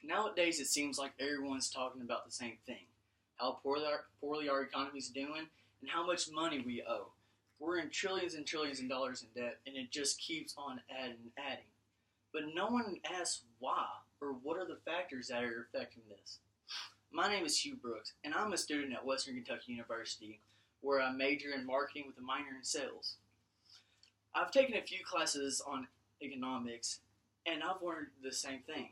Nowadays, it seems like everyone's talking about the same thing: how poorly our economy's doing, and how much money we owe. We're in trillions and trillions of dollars in debt, and it just keeps on adding and adding. But no one asks why or what are the factors that are affecting this. My name is Hugh Brooks, and I'm a student at Western Kentucky University, where I major in marketing with a minor in sales. I've taken a few classes on economics, and I've learned the same thing.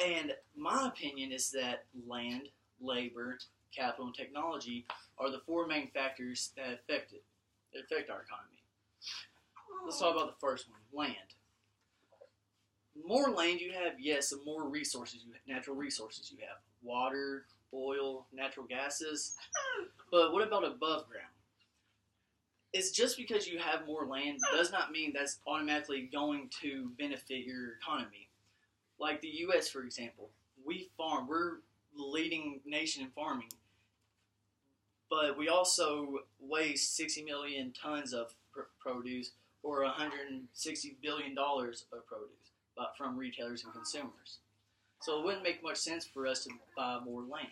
And my opinion is that land, labor, capital, and technology are the four main factors that affect our economy. Let's talk about the first one, land. The more land you have, yes, the more natural resources you have. Water, oil, natural gases. But what about above ground? It's just because you have more land does not mean that's automatically going to benefit your economy. Like the U.S., for example, we farm. We're the leading nation in farming. But we also waste 60 million tons of produce or $160 billion of produce from retailers and consumers. So it wouldn't make much sense for us to buy more land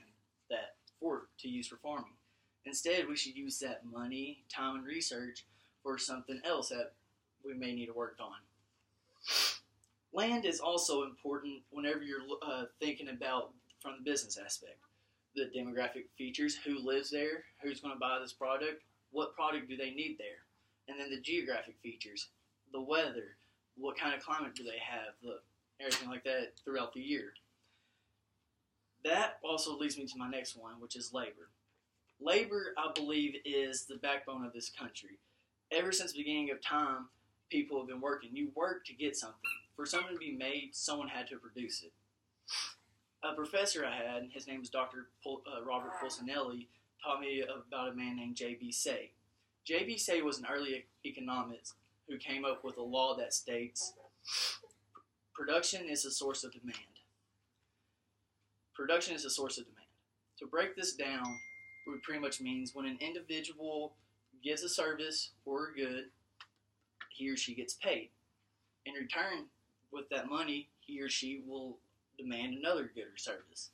to use for farming. Instead, we should use that money, time, and research for something else that we may need to work on. Land is also important whenever you're thinking about from the business aspect. The demographic features, who lives there, who's going to buy this product, what product do they need there, and then the geographic features, the weather, what kind of climate do they have, everything like that throughout the year. That also leads me to my next one, which is labor. Labor, I believe, is the backbone of this country. Ever since the beginning of time, people have been working. You work to get something. For something to be made, someone had to produce it. A professor I had, his name was Dr. Robert Pulcinelli, taught me about a man named J.B. Say. J.B. Say was an early economist who came up with a law that states, production is a source of demand. Production is a source of demand. To break this down, it pretty much means when an individual gives a service or a good, he or she gets paid. In return, with that money, he or she will demand another good or service.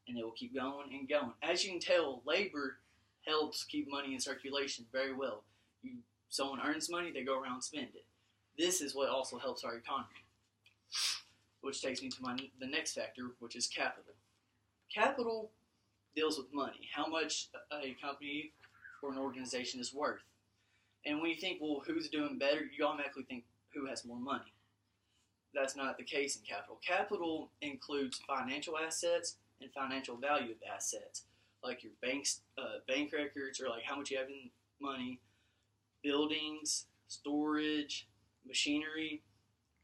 And it will keep going and going. As you can tell, labor helps keep money in circulation very well. Someone earns money, they go around and spend it. This is what also helps our economy. Which takes me to the next factor, which is capital. Capital deals with money, how much a company or an organization is worth. And when you think, well, who's doing better, you automatically think who has more money. That's not the case in capital. Capital includes financial assets and financial value of assets, like your bank records, or like how much you have in money, buildings, storage, machinery,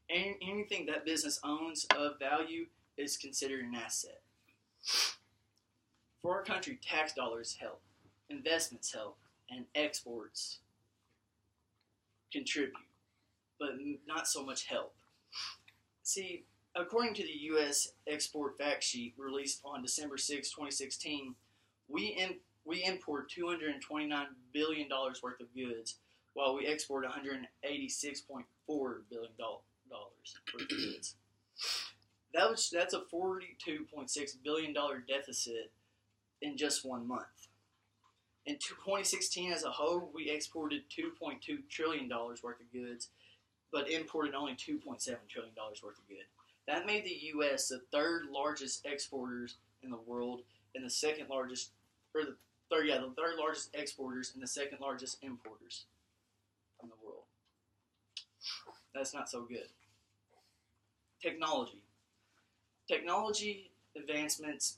anything that business owns of value is considered an asset. For our country, tax dollars help, investments help, and exports contribute, but not so much help. See, according to the U.S. Export Fact Sheet released on December 6, 2016, we import $229 billion worth of goods, while we export $186.4 billion worth of goods. That's a $42.6 billion deficit in just 1 month. In 2016 as a whole, we exported $2.2 trillion worth of goods, but imported only $2.7 trillion worth of goods. That made the U.S. the third largest exporters in the world, and the third largest exporters and the second largest importers in the world. That's not so good. Technology. Technology advancements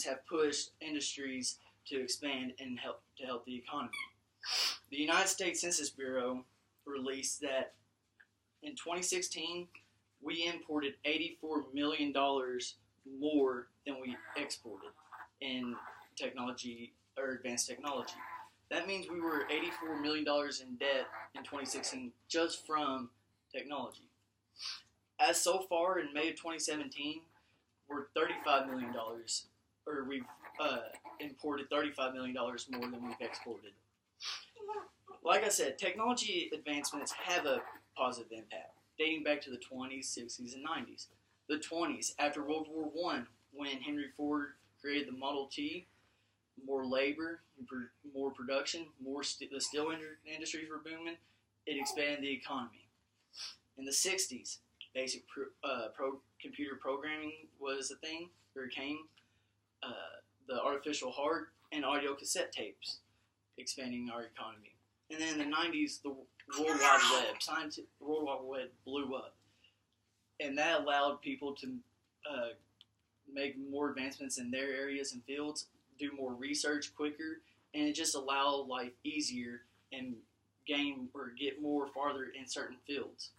have pushed industries to expand and help the economy. The United States Census Bureau released that in 2016, we imported $84 million more than we exported in technology or advanced technology. That means we were $84 million in debt in 2016 just from technology. As so far in May of 2017, we're $35 million, or we've imported $35 million more than we've exported. Like I said, technology advancements have a positive impact. dating back to the 20s, 60s, and 90s. The 20s, after World War I, when Henry Ford created the Model T, more labor, more production, the steel industries were booming. It expanded the economy. In the 60s, basic computer programming was a thing, or it came. The artificial heart and audio cassette tapes, expanding our economy. And then in the 90s, the World Wide Web blew up. And that allowed people to make more advancements in their areas and fields, do more research quicker, and it just allowed life easier and gain or get more farther in certain fields.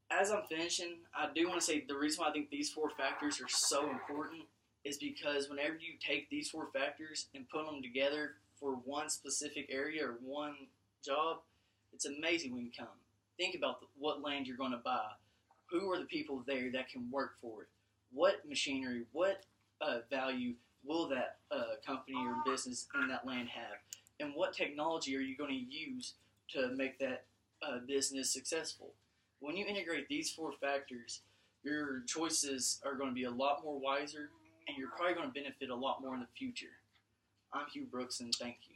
As I'm finishing, I do want to say the reason why I think these 4 factors are so important is because whenever you take these 4 factors and put them together for one specific area or one job, it's amazing when you come. Think about what land you're going to buy. Who are the people there that can work for it? What machinery, what value will that company or business in that land have? And what technology are you going to use to make that business successful? When you integrate these 4 factors, your choices are going to be a lot more wiser, and you're probably going to benefit a lot more in the future. I'm Hugh Brooks, and thank you.